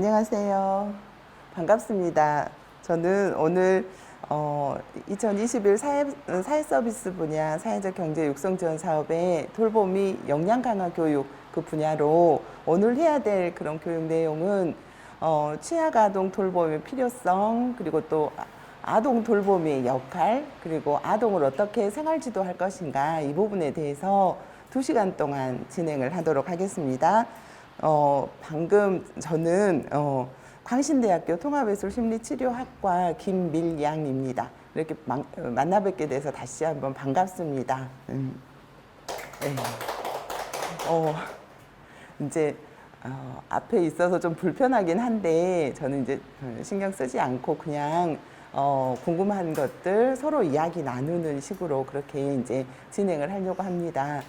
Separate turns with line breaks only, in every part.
안녕하세요. 반갑습니다. 저는 오늘 2021 사회 서비스 분야 사회적 경제 육성 지원 사업의 돌봄이 역량 강화 교육 그 분야로 오늘 해야 될 그런 교육 내용은 취약 아동 돌봄의 필요성, 그리고 또 아동 돌봄의 역할, 그리고 아동을 어떻게 생활 지도할 것인가, 이 부분에 대해서 2시간 동안 진행을 하도록 하겠습니다. 방금 저는 광신대학교 통합예술심리치료학과 김밀양입니다. 이렇게 만나 뵙게 돼서 다시 한번 반갑습니다. 네. 이제 앞에 있어서 좀 불편하긴 한데 저는 이제 신경 쓰지 않고 그냥 궁금한 것들 서로 이야기 나누는 식으로 그렇게 이제 진행을 하려고 합니다.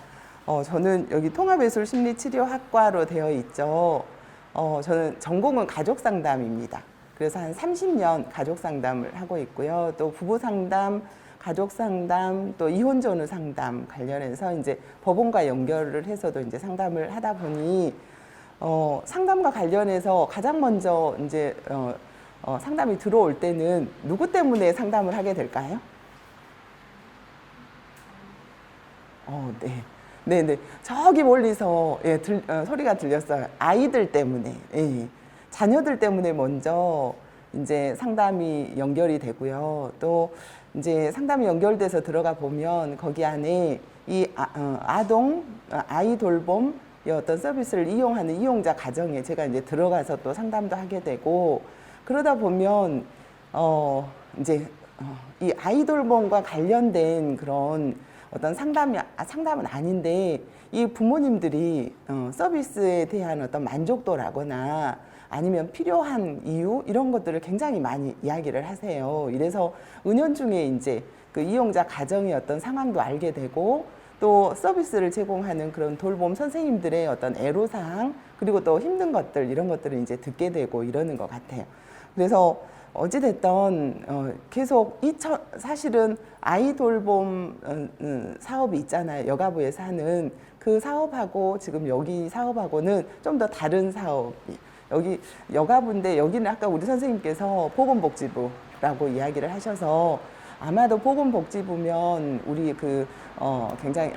저는 여기 통합예술심리치료학과로 되어 있죠. 저는 전공은 가족상담입니다. 그래서 한 30년 가족상담을 하고 있고요. 또 부부상담, 가족상담, 또 이혼전후 상담 관련해서 이제 법원과 연결을 해서도 이제 상담을 하다 보니 상담과 관련해서 가장 먼저 이제 상담이 들어올 때는 누구 때문에 상담을 하게 될까요? 네. 네네. 저기 멀리서 소리가 들렸어요. 아이들 때문에, 자녀들 때문에 먼저 이제 상담이 연결이 되고요. 또 이제 상담이 연결돼서 들어가 보면 거기 안에 이 아이 돌봄 어떤 서비스를 이용하는 이용자 가정에 제가 이제 들어가서 또 상담도 하게 되고, 그러다 보면 이제 이 아이 돌봄과 관련된 그런 어떤 상담은 아닌데 이 부모님들이 서비스에 대한 어떤 만족도라거나 아니면 필요한 이유 이런 것들을 굉장히 많이 이야기를 하세요. 이래서 은연중에 이제 그 이용자 가정의 어떤 상황도 알게 되고, 또 서비스를 제공하는 그런 돌봄 선생님들의 어떤 애로사항, 그리고 또 힘든 것들 이런 것들을 이제 듣게 되고 이러는 것 같아요. 그래서 어찌됐던 계속 사실은 아이 돌봄 사업이 있잖아요. 여가부에서 하는 그 사업하고 지금 여기 사업하고는 좀 더 다른 사업이, 여기 여가부인데 여기는 아까 우리 선생님께서 보건복지부라고 이야기를 하셔서 아마도 보건복지부면 우리 굉장히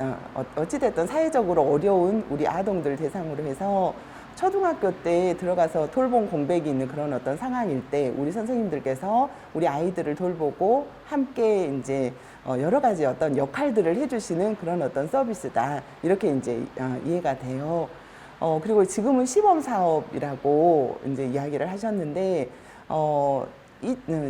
어찌됐든 사회적으로 어려운 우리 아동들 대상으로 해서 초등학교 때 들어가서 돌봄 공백이 있는 그런 어떤 상황일 때 우리 선생님들께서 우리 아이들을 돌보고 함께 이제 여러 가지 어떤 역할들을 해주시는 그런 어떤 서비스다, 이렇게 이제 이해가 돼요. 그리고 지금은 시범 사업이라고 이제 이야기를 하셨는데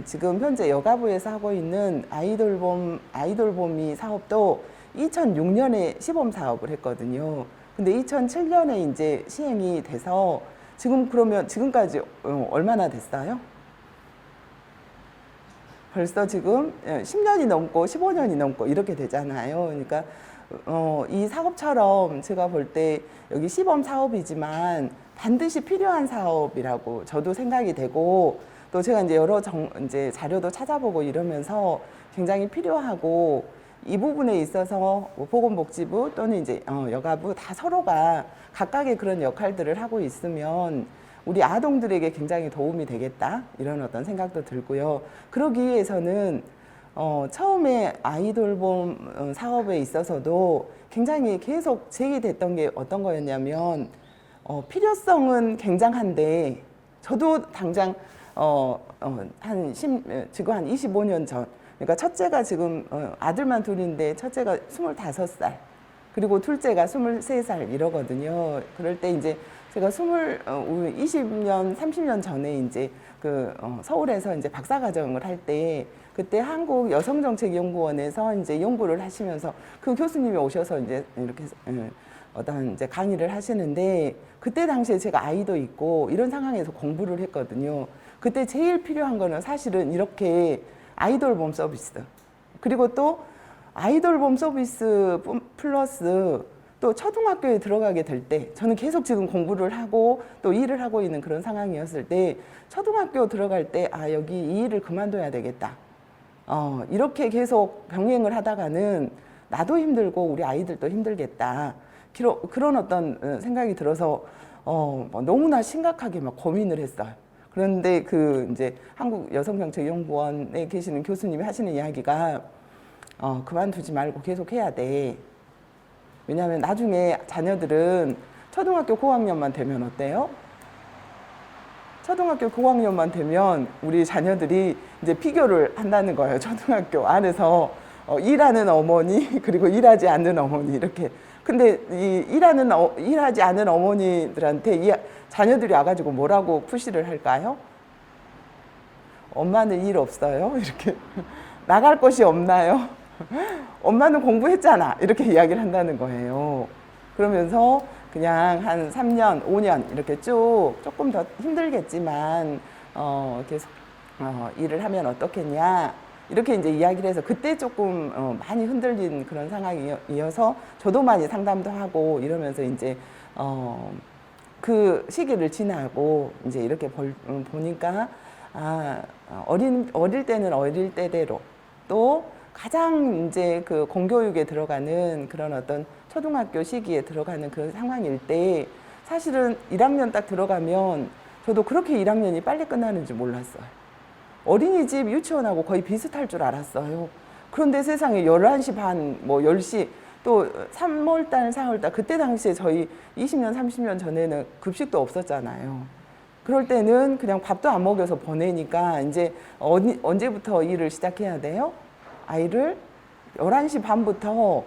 지금 현재 여가부에서 하고 있는 아이돌봄이 사업도 2006년에 시범 사업을 했거든요. 근데 2007년에 이제 시행이 돼서 그러면 지금까지 얼마나 됐어요? 벌써 지금 10년이 넘고 15년이 넘고 이렇게 되잖아요. 그러니까 이 사업처럼 제가 볼 때 여기 시범 사업이지만 반드시 필요한 사업이라고 저도 생각이 되고, 또 제가 이제 여러 이제 자료도 찾아보고 이러면서 굉장히 필요하고, 이 부분에 있어서 보건복지부 또는 이제 여가부 다 서로가 각각의 그런 역할들을 하고 있으면 우리 아동들에게 굉장히 도움이 되겠다, 이런 어떤 생각도 들고요. 그러기 위해서는 처음에 아이돌봄 사업에 있어서도 굉장히 계속 제기됐던 게 어떤 거였냐면 필요성은 굉장한데, 저도 당장 지금 한 25년 전, 그러니까 첫째가 지금 아들만 둘인데 첫째가 25살, 그리고 둘째가 23살 이러거든요. 그럴 때 이제 제가 20년, 30년 전에 이제 서울에서 이제 박사과정을 할 때, 그때 한국여성정책연구원에서 이제 연구를 하시면서 그 교수님이 오셔서 이제 이렇게 어떤 이제 강의를 하시는데, 그때 당시에 제가 아이도 있고 이런 상황에서 공부를 했거든요. 그때 제일 필요한 거는 사실은 이렇게 아이돌봄 서비스, 그리고 또 아이돌봄 서비스 플러스 또 초등학교에 들어가게 될 때, 저는 계속 지금 공부를 하고 또 일을 하고 있는 그런 상황이었을 때 초등학교 들어갈 때 여기 이 일을 그만둬야 되겠다, 이렇게 계속 병행을 하다가는 나도 힘들고 우리 아이들도 힘들겠다. 그런 어떤 생각이 들어서 너무나 심각하게 막 고민을 했어요. 그런데 그 이제 한국여성정책연구원에 계시는 교수님이 하시는 이야기가 그만두지 말고 계속 해야 돼. 왜냐하면 나중에 자녀들은 초등학교 고학년만 되면 어때요? 초등학교 고학년만 되면 우리 자녀들이 이제 비교를 한다는 거예요. 초등학교 안에서 일하는 어머니 그리고 일하지 않는 어머니 이렇게. 근데 일하지 않은 어머니들한테 이 자녀들이 와가지고 뭐라고 푸시를 할까요? 엄마는 일 없어요? 이렇게 나갈 곳이 없나요? 엄마는 공부했잖아. 이렇게 이야기를 한다는 거예요. 그러면서 그냥 한 3년, 5년 이렇게 쭉 조금 더 힘들겠지만 계속 일을 하면 어떻겠냐 이렇게 이제 이야기를 해서 그때 조금 많이 흔들린 그런 상황이어서 저도 많이 상담도 하고 이러면서 이제 그 시기를 지나고 이제 이렇게 보니까 어릴 때는 어릴 때대로 또 가장 이제 그 공교육에 들어가는 그런 어떤 초등학교 시기에 들어가는 그런 상황일 때 사실은 1학년 딱 들어가면 저도 그렇게 1학년이 빨리 끝나는 줄 몰랐어요. 어린이집 유치원하고 거의 비슷할 줄 알았어요. 그런데 세상에 11시 반, 뭐 10시 또 3월달, 4월달 그때 당시에 저희 20년, 30년 전에는 급식도 없었잖아요. 그럴 때는 그냥 밥도 안 먹여서 보내니까 이제 언제부터 일을 시작해야 돼요? 아이를 11시 반부터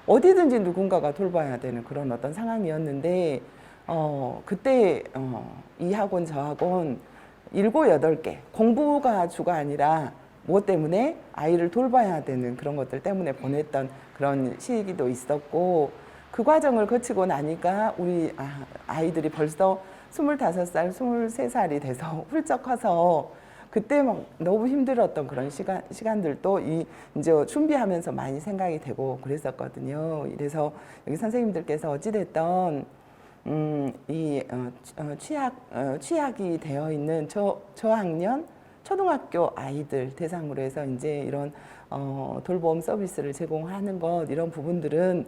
어디든지 누군가가 돌봐야 되는 그런 어떤 상황이었는데 그때 이 학원 저 학원 7, 8개 공부가 주가 아니라 무엇 때문에 아이를 돌봐야 되는 그런 것들 때문에 보냈던 그런 시기도 있었고 그 과정을 거치고 나니까 우리 아이들이 벌써 25살, 23살이 돼서 훌쩍 커서 그때 막 너무 힘들었던 그런 시간들도 이제 준비하면서 많이 생각이 되고 그랬었거든요. 그래서 여기 선생님들께서 어찌됐던 취약이 되어 있는 저학년 초등학교 아이들 대상으로 해서 이제 이런 돌봄 서비스를 제공하는 것 이런 부분들은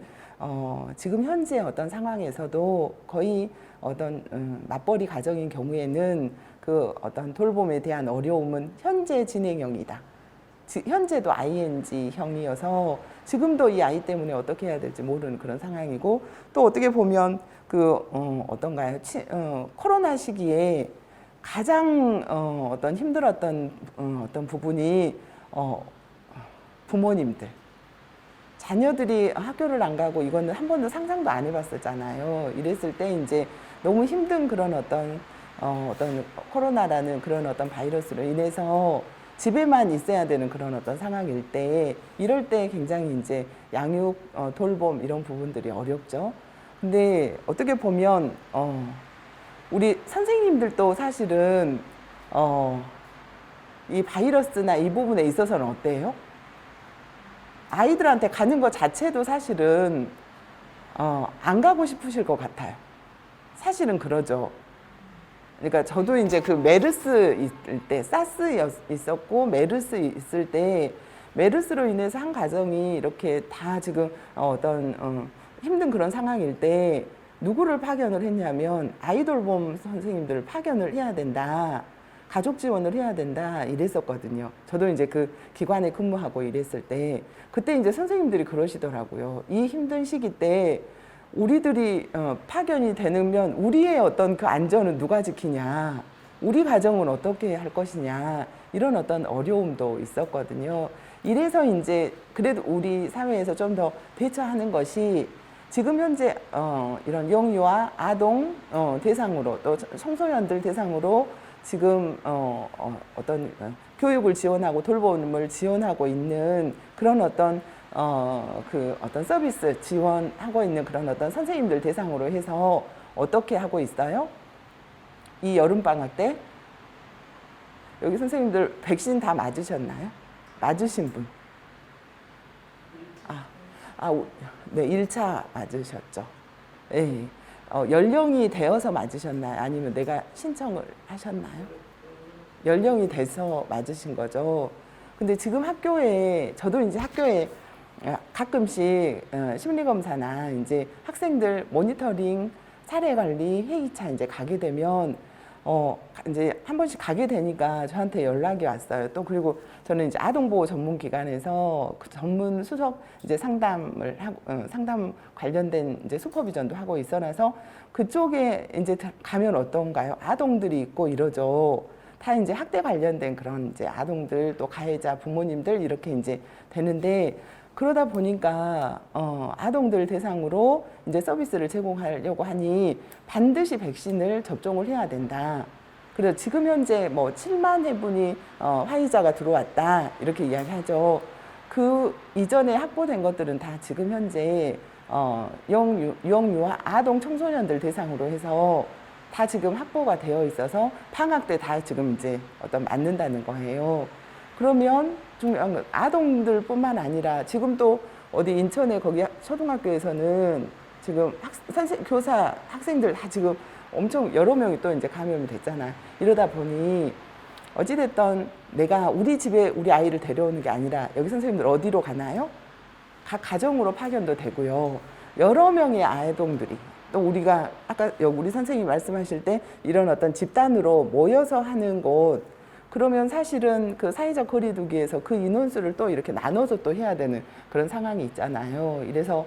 지금 현재 어떤 상황에서도 거의 어떤 맞벌이 가정인 경우에는 그 어떤 돌봄에 대한 어려움은 현재 진행형이다. 현재도 ING형이어서 지금도 이 아이 때문에 어떻게 해야 될지 모르는 그런 상황이고 또 어떻게 보면 어떤가요? 코로나 시기에 가장 어떤 힘들었던 어떤 부분이 부모님들. 자녀들이 학교를 안 가고 이거는 한 번도 상상도 안 해봤었잖아요. 이랬을 때 이제 너무 힘든 그런 어떤 코로나라는 그런 어떤 바이러스로 인해서 집에만 있어야 되는 그런 어떤 상황일 때 이럴 때 굉장히 이제 양육, 돌봄 이런 부분들이 어렵죠. 근데 어떻게 보면 우리 선생님들도 사실은 이 바이러스나 이 부분에 있어서는 어때요? 아이들한테 가는 것 자체도 사실은 안 가고 싶으실 것 같아요. 사실은 그러죠. 그러니까 저도 이제 그 메르스 있을 때 사스 있었고 메르스 있을 때 메르스로 인해서 한 가정이 이렇게 다 지금 힘든 그런 상황일 때 누구를 파견을 했냐면 아이돌봄 선생님들을 파견을 해야 된다. 가족 지원을 해야 된다 이랬었거든요. 저도 이제 그 기관에 근무하고 이랬을 때 그때 이제 선생님들이 그러시더라고요. 이 힘든 시기 때 우리들이 파견이 되면 우리의 어떤 그 안전은 누가 지키냐, 우리 가정은 어떻게 할 것이냐 이런 어떤 어려움도 있었거든요. 이래서 이제 그래도 우리 사회에서 좀 더 대처하는 것이 지금 현재 이런 영유아 아동 대상으로 또 청소년들 대상으로 지금 어떤 교육을 지원하고 돌봄을 지원하고 있는 그런 어떤 서비스 지원하고 있는 그런 어떤 선생님들 대상으로 해서 어떻게 하고 있어요? 이 여름방학 때 여기 선생님들 백신 다 맞으셨나요? 맞으신 분? 네, 1차 맞으셨죠. 네. 연령이 되어서 맞으셨나요? 아니면 내가 신청을 하셨나요? 연령이 돼서 맞으신 거죠. 근데 지금 학교에, 저도 이제 학교에 가끔씩 심리 검사나 이제 학생들 모니터링, 사례 관리 회의차 이제 가게 되면 이제 한 번씩 가게 되니까 저한테 연락이 왔어요. 또 그리고 저는 이제 아동보호 전문기관에서 그 전문 수석 이제 상담을 하고 상담 관련된 이제 슈퍼비전도 하고 있어서 그쪽에 이제 가면 어떤가요? 아동들이 있고 이러죠. 다 이제 학대 관련된 그런 이제 아동들 또 가해자 부모님들 이렇게 이제 되는데 그러다 보니까 아동들 대상으로 이제 서비스를 제공하려고 하니 반드시 백신을 접종을 해야 된다. 그래서 지금 현재 뭐 7만 회분이 화이자가 들어왔다 이렇게 이야기하죠. 그 이전에 확보된 것들은 다 지금 현재 유형유아 아동 청소년들 대상으로 해서 다 지금 확보가 되어 있어서 방학 때 다 지금 이제 맞는다는 거예요. 그러면 중요한 건 아동들뿐만 아니라 지금 또 어디 인천에 거기 초등학교에서는 지금 교사, 학생들 다 지금 엄청 여러 명이 또 이제 감염이 됐잖아. 이러다 보니 어찌됐든 내가 우리 집에 우리 아이를 데려오는 게 아니라 여기 선생님들 어디로 가나요? 각 가정으로 파견도 되고요. 여러 명의 아동들이 또 우리가 아까 우리 선생님이 말씀하실 때 이런 어떤 집단으로 모여서 하는 곳 그러면 사실은 그 사회적 거리두기에서 그 인원수를 또 이렇게 나눠서 또 해야 되는 그런 상황이 있잖아요. 이래서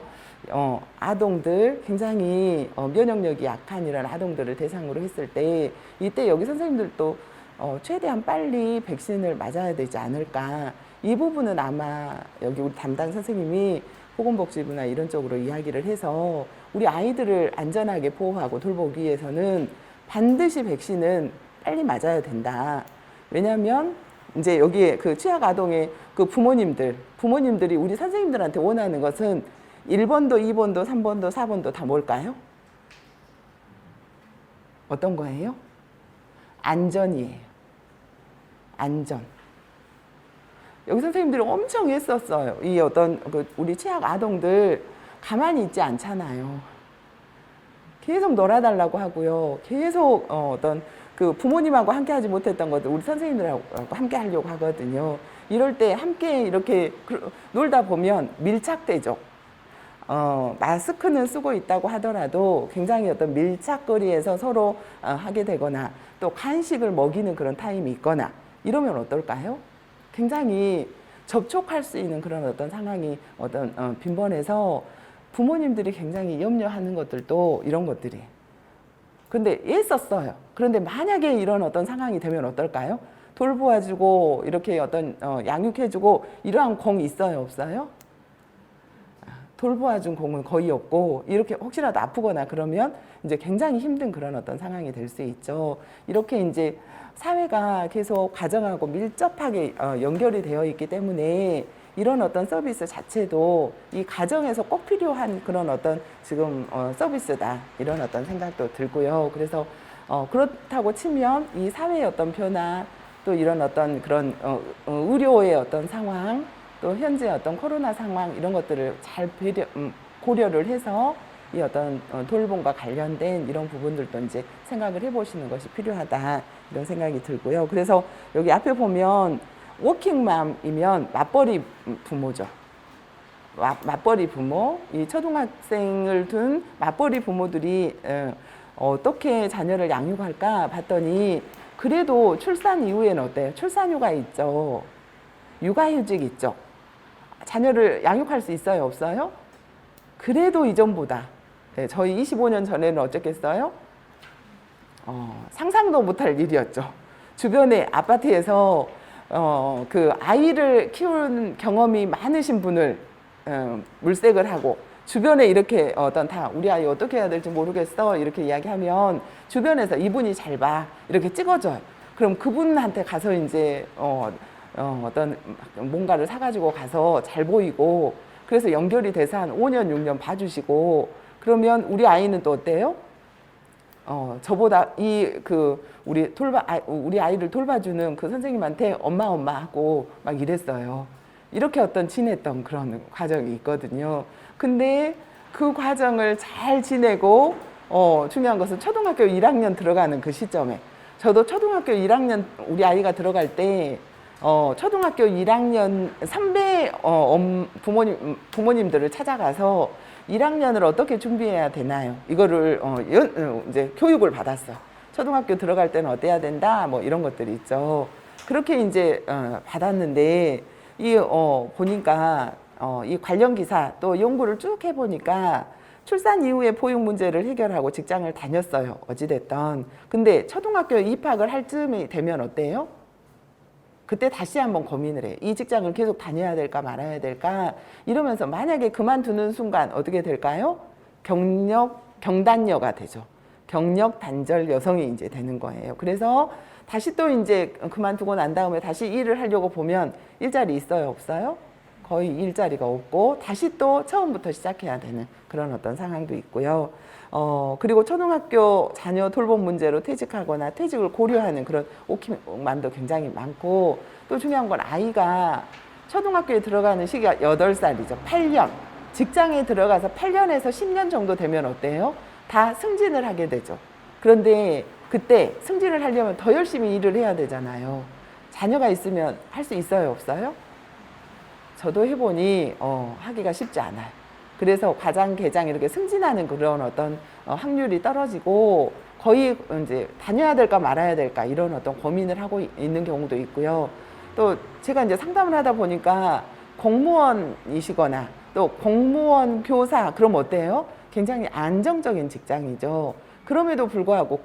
아동들 굉장히 면역력이 약한 이런 아동들을 대상으로 했을 때 이때 여기 선생님들도 최대한 빨리 백신을 맞아야 되지 않을까. 이 부분은 아마 여기 우리 담당 선생님이 보건복지부나 이런 쪽으로 이야기를 해서 우리 아이들을 안전하게 보호하고 돌보기 위해서는 반드시 백신은 빨리 맞아야 된다. 왜냐하면 이제 여기에 그 취약 아동의 그 부모님들이 우리 선생님들한테 원하는 것은 1번도, 2번도, 3번도, 4번도 다 뭘까요? 어떤 거예요? 안전이에요. 안전. 여기 선생님들이 엄청 애썼어요. 이 우리 취약 아동들 가만히 있지 않잖아요. 계속 놀아달라고 하고요. 계속 그 부모님하고 함께 하지 못했던 것들 우리 선생님들하고 함께 하려고 하거든요. 이럴 때 함께 이렇게 놀다 보면 밀착되죠. 마스크는 쓰고 있다고 하더라도 굉장히 밀착거리에서 서로 하게 되거나 또 간식을 먹이는 그런 타임이 있거나 이러면 어떨까요? 굉장히 접촉할 수 있는 그런 상황이 빈번해서 부모님들이 굉장히 염려하는 것들도 이런 것들이. 근데 애썼어요. 그런데 만약에 이런 상황이 되면 어떨까요? 돌보아주고 이렇게 양육해주고 이러한 공이 있어요, 없어요? 돌보아준 공은 거의 없고 이렇게 혹시라도 아프거나 그러면 이제 굉장히 힘든 그런 상황이 될 수 있죠. 이렇게 이제 사회가 계속 가정하고 밀접하게 연결이 되어 있기 때문에 이런 서비스 자체도 이 가정에서 꼭 필요한 그런 지금 서비스다 이런 생각도 들고요. 그래서 그렇다고 치면 이 사회의 변화 또 이런 그런 의료의 상황 또 현재 코로나 상황 이런 것들을 잘 고려를 해서 이 돌봄과 관련된 이런 부분들도 이제 생각을 해보시는 것이 필요하다 이런 생각이 들고요. 그래서 여기 앞에 보면 워킹맘이면 맞벌이 부모죠. 맞벌이 부모, 이 초등학생을 둔 맞벌이 부모들이 어떻게 자녀를 양육할까 봤더니 그래도 출산 이후에는 어때요? 출산휴가 있죠. 육아휴직 있죠. 자녀를 양육할 수 있어요? 없어요? 그래도 이전보다 저희 25년 전에는 어쨌겠어요? 상상도 못할 일이었죠. 주변에 아파트에서 그 아이를 키우는 경험이 많으신 분을 물색을 하고 주변에 이렇게 다 우리 아이 어떻게 해야 될지 모르겠어 이렇게 이야기하면 주변에서 이분이 잘 봐 이렇게 찍어줘요. 그럼 그분한테 가서 이제 뭔가를 사가지고 가서 잘 보이고 그래서 연결이 돼서 한 5년 6년 봐주시고 그러면 우리 아이는 또 어때요? 저보다 우리 아이를 돌봐주는 그 선생님한테 엄마 하고 막 이랬어요. 이렇게 지냈던 그런 과정이 있거든요. 근데 그 과정을 잘 지내고 중요한 것은 초등학교 1학년 들어가는 그 시점에 저도 초등학교 1학년 우리 아이가 들어갈 때 초등학교 1학년 선배 부모님들을 찾아가서 1학년을 어떻게 준비해야 되나요? 이거를 이제 교육을 받았어. 초등학교 들어갈 때는 어때야 된다, 뭐 이런 것들이 있죠. 그렇게 이제 받았는데 보니까 이 관련 기사 또 연구를 쭉 해보니까 출산 이후에 보육 문제를 해결하고 직장을 다녔어요. 어찌됐던. 근데 초등학교 입학을 할 쯤이 되면 어때요? 그때 다시 한번 고민을 해. 이 직장을 계속 다녀야 될까 말아야 될까 이러면서 만약에 그만두는 순간 어떻게 될까요? 경단녀가 되죠. 경력 단절 여성이 이제 되는 거예요. 그래서 다시 또 이제 그만두고 난 다음에 다시 일을 하려고 보면 일자리 있어요, 없어요? 거의 일자리가 없고 다시 또 처음부터 시작해야 되는 그런 어떤 상황도 있고요. 그리고 초등학교 자녀 돌봄 문제로 퇴직하거나 퇴직을 고려하는 그런 오킹만도 굉장히 많고, 또 중요한 건 아이가 초등학교에 들어가는 시기가 8살이죠. 8년. 직장에 들어가서 8년에서 10년 정도 되면 어때요? 다 승진을 하게 되죠. 그런데 그때 승진을 하려면 더 열심히 일을 해야 되잖아요. 자녀가 있으면 할 수 있어요, 없어요? 저도 해보니 하기가 쉽지 않아요. 그래서 과장, 계장 이렇게 승진하는 그런 어떤 확률이 떨어지고 거의 이제 다녀야 될까 말아야 될까 이런 어떤 고민을 하고 있는 경우도 있고요. 또 제가 이제 상담을 하다 보니까 공무원이시거나 또 공무원 교사 그럼 어때요? 굉장히 안정적인 직장이죠. 그럼에도 불구하고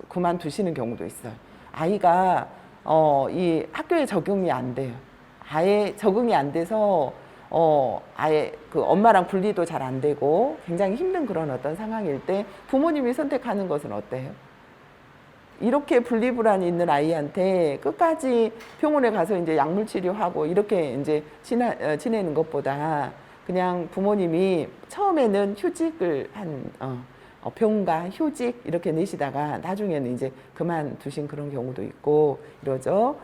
그만두시는 경우도 있어요. 아이가 이 학교에 적응이 안 돼요. 아예 적응이 안 돼서 아예 그 엄마랑 분리도 잘 안 되고 굉장히 힘든 그런 어떤 상황일 때 부모님이 선택하는 것은 어때요? 이렇게 분리불안이 있는 아이한테 끝까지 병원에 가서 이제 약물 치료하고 이렇게 이제 지내는 것보다 그냥 부모님이 처음에는 휴직을 병가 휴직 이렇게 내시다가 나중에는 이제 그만두신 그런 경우도 있고 이러죠.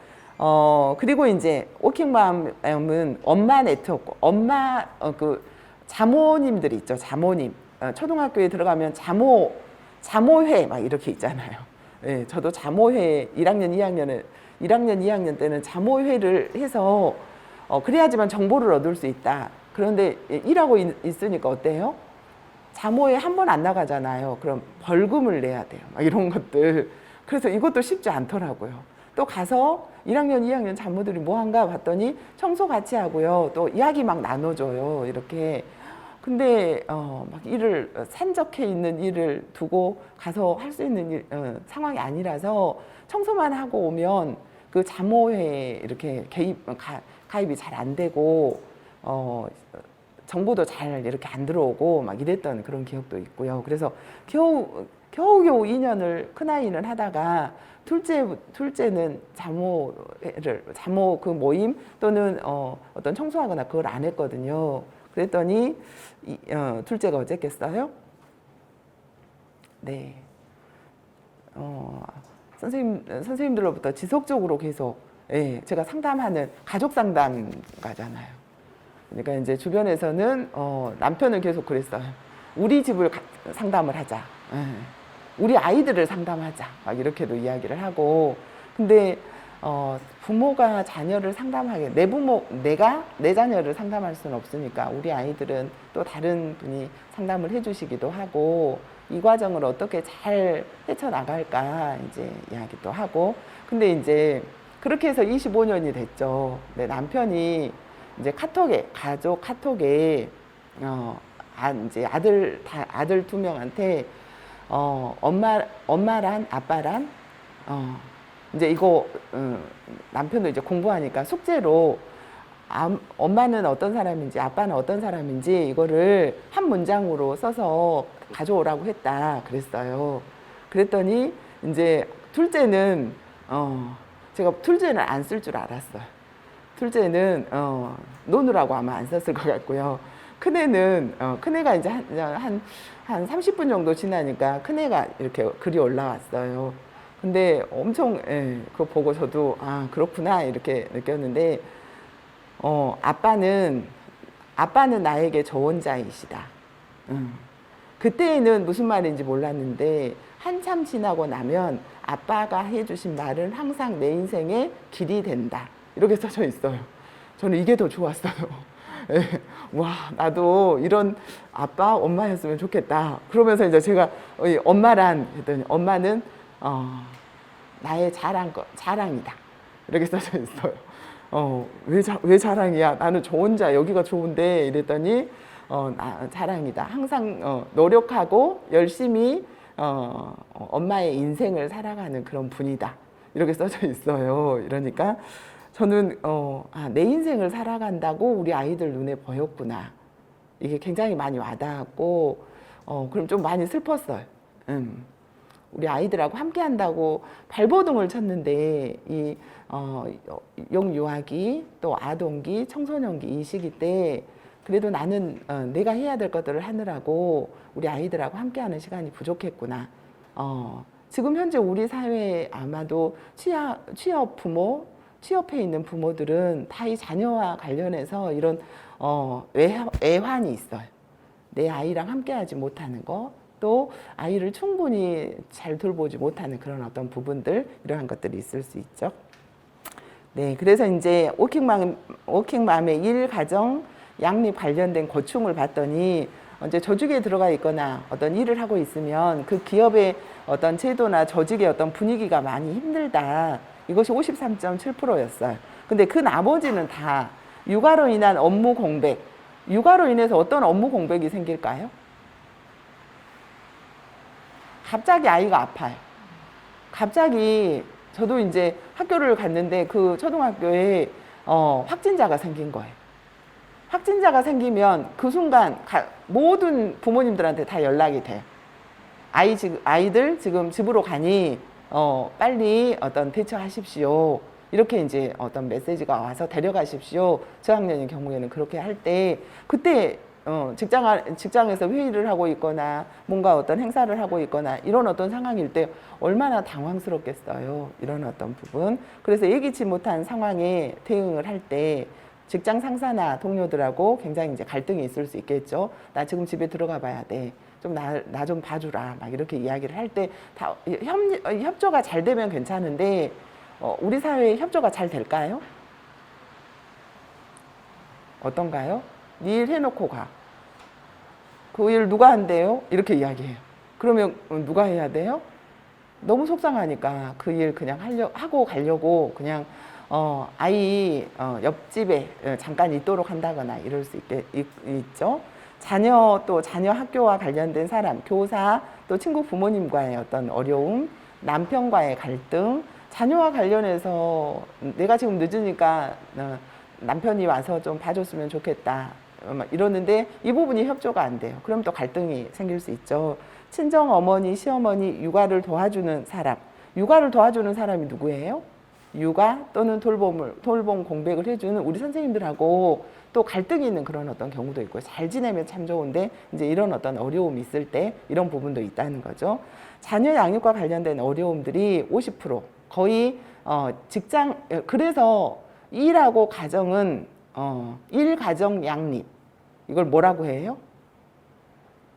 그리고 이제 워킹맘은 엄마 네트워크, 그 자모님들이 있죠. 자모님. 초등학교에 들어가면 자모회 막 이렇게 있잖아요. 예, 저도 자모회 1학년 2학년 때는 자모회를 해서 그래야지만 정보를 얻을 수 있다. 그런데 일하고 있으니까 어때요? 자모회 한 번 안 나가잖아요. 그럼 벌금을 내야 돼요. 막 이런 것들. 그래서 이것도 쉽지 않더라고요. 또 가서 1학년, 2학년 자모들이 뭐 한가 봤더니 청소 같이 하고요. 또 이야기 막 나눠줘요. 이렇게. 근데 막 일을 산적해 있는 일을 두고 가서 할 수 있는 상황이 아니라서 청소만 하고 오면 그 자모회에 이렇게 가입이 잘 안 되고 정보도 잘 이렇게 안 들어오고 막 이랬던 그런 기억도 있고요. 그래서 겨우 2년을 큰아이는 하다가 둘째는 자모 그 모임 또는 어떤 청소하거나 그걸 안 했거든요. 그랬더니 둘째가 어쨌겠어요? 네. 선생님들로부터 지속적으로 계속 제가 상담하는 가족 상담가잖아요. 그러니까 이제 주변에서는 남편은 계속 그랬어요. 우리 집을 상담을 하자. 우리 아이들을 상담하자. 막 이렇게도 이야기를 하고. 근데 부모가 자녀를 상담하게 내가 내 자녀를 상담할 수는 없으니까 우리 아이들은 또 다른 분이 상담을 해주시기도 하고 이 과정을 어떻게 잘 헤쳐나갈까 이제 이야기도 하고. 근데 이제 그렇게 해서 25년이 됐죠. 내 남편이 이제 가족 카톡에 이제 아들 2명한테 엄마란 아빠란 이제 이거 남편도 이제 공부하니까 숙제로 엄마는 어떤 사람인지 아빠는 어떤 사람인지 이거를 한 문장으로 써서 가져오라고 했다 그랬어요. 그랬더니 이제 둘째는 제가 둘째는 안 쓸 줄 알았어요. 둘째는 노느라고 아마 안 썼을 것 같고요. 큰애가 이제 한 30분 정도 지나니까 큰애가 이렇게 글이 올라왔어요. 근데 엄청 그거 보고 저도 아 그렇구나 이렇게 느꼈는데 아빠는 나에게 조언자이시다. 그때는 무슨 말인지 몰랐는데 한참 지나고 나면 아빠가 해주신 말은 항상 내 인생의 길이 된다. 이렇게 써져 있어요. 저는 이게 더 좋았어요. 예. 와, 나도 이런 아빠, 엄마였으면 좋겠다. 그러면서 이제 제가 엄마란 했더니 엄마는 나의 자랑이다. 이렇게 써져 있어요. 왜 자랑이야? 나는 저 혼자 여기가 좋은데 이랬더니 자랑이다. 항상 노력하고 열심히 엄마의 인생을 살아가는 그런 분이다. 이렇게 써져 있어요. 이러니까 저는 내 인생을 살아간다고 우리 아이들 눈에 보였구나. 이게 굉장히 많이 와닿았고 그럼 좀 많이 슬펐어요. 우리 아이들하고 함께 한다고 발버둥을 쳤는데 이 영유아기 또 아동기 청소년기 이 시기 때 그래도 나는 내가 해야 될 것들을 하느라고 우리 아이들하고 함께하는 시간이 부족했구나. 지금 현재 우리 사회에 아마도 취업 부모, 취업해 있는 부모들은 다 이 자녀와 관련해서 이런 애환이 있어요. 내 아이랑 함께하지 못하는 거, 또 아이를 충분히 잘 돌보지 못하는 그런 어떤 부분들, 이러한 것들이 있을 수 있죠. 네, 그래서 이제 워킹맘의 일, 가정, 양립 관련된 고충을 봤더니 이제 조직에 들어가 있거나 어떤 일을 하고 있으면 그 기업의 어떤 제도나 조직의 어떤 분위기가 많이 힘들다. 이것이 53.7%였어요. 근데 그 나머지는 다 육아로 인한 업무 공백. 육아로 인해서 어떤 업무 공백이 생길까요? 갑자기 아이가 아파요. 갑자기 저도 이제 학교를 갔는데 그 초등학교에 확진자가 생긴 거예요. 확진자가 생기면 그 순간 모든 부모님들한테 다 연락이 돼요. 아이들 지금 집으로 가니 빨리 어떤 대처하십시오. 이렇게 이제 어떤 메시지가 와서 데려가십시오. 저학년의 경우에는 그렇게 할 때 그때 직장에서 회의를 하고 있거나 뭔가 어떤 행사를 하고 있거나 이런 어떤 상황일 때 얼마나 당황스럽겠어요. 이런 어떤 부분. 그래서 예기치 못한 상황에 대응을 할 때 직장 상사나 동료들하고 굉장히 이제 갈등이 있을 수 있겠죠. 나 지금 집에 들어가 봐야 돼. 좀 나 좀 봐주라. 막 이렇게 이야기를 할 때 다 협조가 잘 되면 괜찮은데 우리 사회에 협조가 잘 될까요? 어떤가요? 네 일 해놓고 가. 그 일 누가 한대요? 이렇게 이야기해요. 그러면 누가 해야 돼요? 너무 속상하니까 그 일 그냥 하고 가려고 그냥 아이 옆집에 잠깐 있도록 한다거나 이럴 수 있죠. 또 자녀 학교와 관련된 사람, 교사, 또 친구 부모님과의 어떤 어려움, 남편과의 갈등, 자녀와 관련해서 내가 지금 늦으니까 남편이 와서 좀 봐줬으면 좋겠다. 이러는데 이 부분이 협조가 안 돼요. 그럼 또 갈등이 생길 수 있죠. 친정 어머니, 시어머니, 육아를 도와주는 사람. 육아를 도와주는 사람이 누구예요? 육아 또는 돌봄 공백을 해주는 우리 선생님들하고 또 갈등이 있는 그런 어떤 경우도 있고 잘 지내면 참 좋은데 이제 이런 어떤 어려움이 있을 때 이런 부분도 있다는 거죠. 자녀 양육과 관련된 어려움들이 50% 거의 그래서 일하고 가정은 일, 가정, 양립 이걸 뭐라고 해요?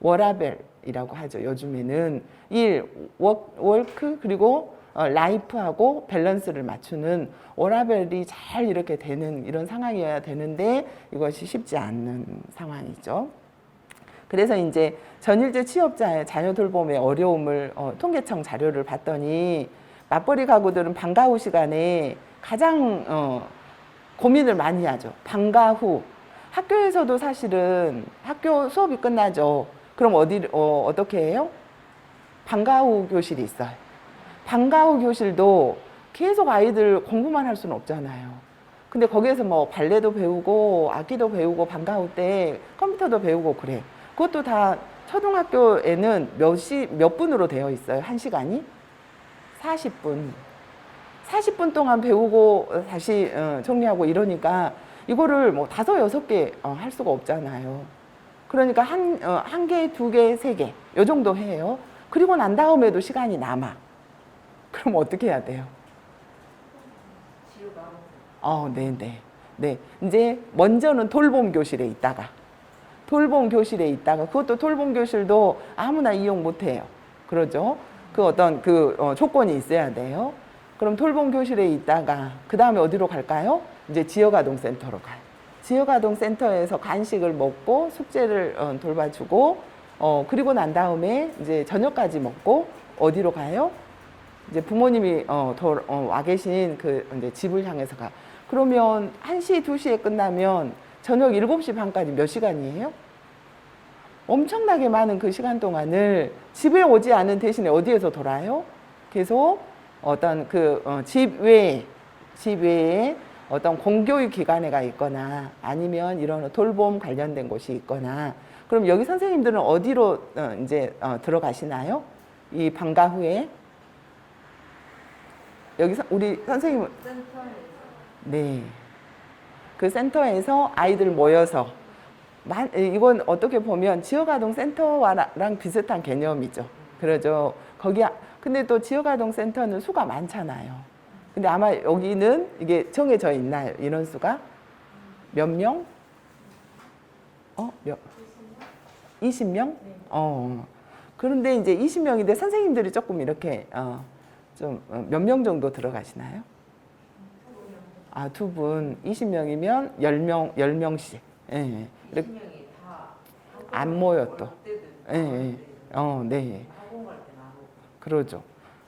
워라밸이라고 하죠. 요즘에는 워크 그리고 라이프하고 밸런스를 맞추는 워라밸이 잘 이렇게 되는 이런 상황이어야 되는데 이것이 쉽지 않는 상황이죠. 그래서 이제 전일제 취업자의 자녀 돌봄의 어려움을 통계청 자료를 봤더니 맞벌이 가구들은 방과 후 시간에 가장 고민을 많이 하죠. 방과 후. 학교에서도 사실은 학교 수업이 끝나죠. 그럼 어떻게 해요? 방과 후 교실이 있어요. 방과 후 교실도 계속 아이들 공부만 할 수는 없잖아요. 근데 거기에서 뭐 발레도 배우고 악기도 배우고 방과 후 때 컴퓨터도 배우고 그래. 그것도 다 초등학교에는 몇 분으로 되어 있어요? 한 시간이? 40분. 40분 동안 배우고 다시 정리하고 이러니까 이거를 뭐 5, 6개 할 수가 없잖아요. 그러니까 한 개, 2개, 3개 요 정도 해요. 그리고 난 다음에도 시간이 남아. 그럼 어떻게 해야 돼요? 네네. 네. 이제 먼저는 돌봄 교실에 있다가 그것도 돌봄 교실도 아무나 이용 못 해요. 그러죠? 그 어떤 조건이 있어야 돼요. 그럼 돌봄 교실에 있다가 그 다음에 어디로 갈까요? 이제 지역아동센터로 가요. 지역아동센터에서 간식을 먹고 숙제를 돌봐주고 그리고 난 다음에 이제 저녁까지 먹고 어디로 가요? 이제 부모님이 와 계신 그 이제 집을 향해서 가. 그러면 1시, 2시에 끝나면 저녁 7시 반까지 몇 시간이에요? 엄청나게 많은 그 시간 동안을 집에 오지 않은 대신에 어디에서 돌아요? 계속 어떤 집 외에 어떤 공교육 기관에가 있거나 아니면 이런 돌봄 관련된 곳이 있거나 그럼 여기 선생님들은 어디로 이제 들어가시나요? 이 방과 후에 여기 우리 선생님은 네. 그 센터에서 아이들 모여서 이건 어떻게 보면 지역아동센터랑 비슷한 개념이죠. 그러죠. 근데 또 지역아동센터는 수가 많잖아요. 근데 아마 여기는 이게 정해져 있나요? 인원수가? 몇 명? 20명? 그런데 이제 20명인데 선생님들이 조금 이렇게 좀 몇 명 정도 들어가시나요? 아, 2분. 20명이면 10명씩. 예. 이렇게 안 모여 또. 예. 네. 그러죠.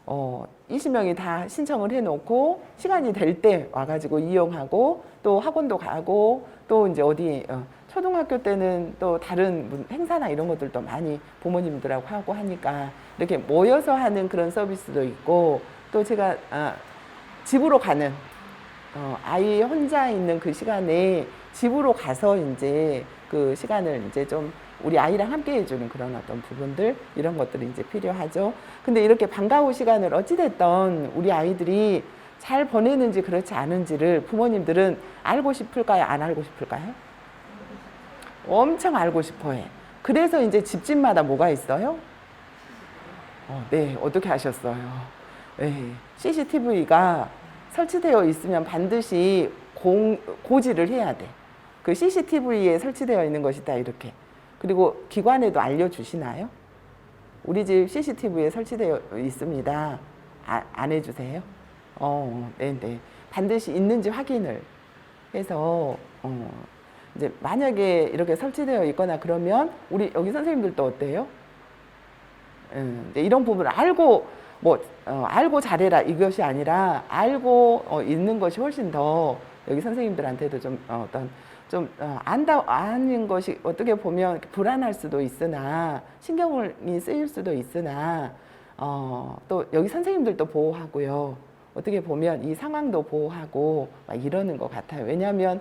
20명이 다 신청을 해놓고 시간이 될 때 와가지고 이용하고 또 학원도 가고 또 이제 어디 초등학교 때는 또 다른 행사나 이런 것들도 많이 부모님들하고 하고 하니까 이렇게 모여서 하는 그런 서비스도 있고 또 제가 집으로 가는 아이 혼자 있는 그 시간에 집으로 가서 이제 그 시간을 이제 좀 우리 아이랑 함께 해주는 그런 어떤 부분들 이런 것들이 이제 필요하죠. 근데 이렇게 방과 후 시간을 어찌됐든 우리 아이들이 잘 보내는지 그렇지 않은지를 부모님들은 알고 싶을까요? 안 알고 싶을까요? 엄청 알고 싶어해. 그래서 이제 집집마다 뭐가 있어요? 네, 어떻게 하셨어요? 네, CCTV가 설치되어 있으면 반드시 고지를 해야 돼. 그 CCTV에 설치되어 있는 것이다 이렇게. 그리고 기관에도 알려주시나요? 우리 집 CCTV에 설치되어 있습니다. 안 해주세요? 네네. 반드시 있는지 확인을 해서 이제 만약에 이렇게 설치되어 있거나 그러면 우리 여기 선생님들도 어때요? 이런 부분을 알고 알고 잘해라 이것이 아니라 알고 있는 것이 훨씬 더 여기 선생님들한테도 좀 아는 것이 어떻게 보면 불안할 수도 있으나 신경이 쓰일 수도 있으나 또 여기 선생님들도 보호하고요. 어떻게 보면 이 상황도 보호하고 막 이러는 것 같아요. 왜냐하면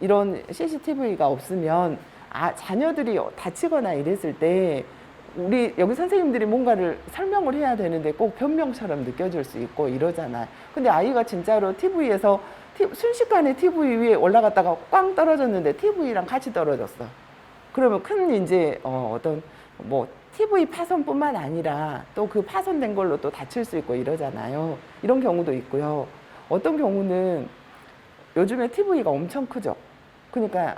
이런 CCTV가 없으면 자녀들이 다치거나 이랬을 때 우리 여기 선생님들이 뭔가를 설명을 해야 되는데 꼭 변명처럼 느껴질 수 있고 이러잖아요. 근데 아이가 진짜로 TV에서 순식간에 TV 위에 올라갔다가 꽝 떨어졌는데 TV랑 같이 떨어졌어. 그러면 큰 이제 어떤 TV 파손뿐만 아니라 또 그 파손된 걸로 또 다칠 수 있고 이러잖아요. 이런 경우도 있고요. 어떤 경우는 요즘에 TV가 엄청 크죠. 그러니까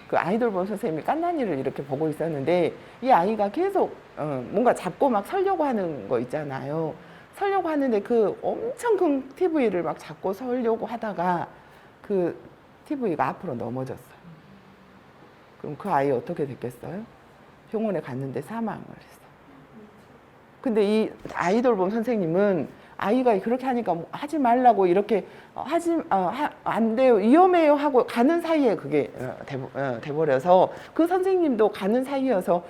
그 아이돌 선생님이 깐난이를 이렇게 보고 있었는데 이 아이가 계속 뭔가 잡고 막 설려고 하는 거 있잖아요. 설려고 하는데 그 엄청 큰 TV를 막 잡고 설려고 하다가 그 TV가 앞으로 넘어졌어요. 그럼 그 아이 어떻게 됐겠어요? 병원에 갔는데 사망을 했어요. 근데 이 아이돌 선생님은 아이가 그렇게 하니까 하지 말라고 이렇게 안 돼요, 위험해요 하고 가는 사이에 그게 돼버려서 그 선생님도 가는 사이여서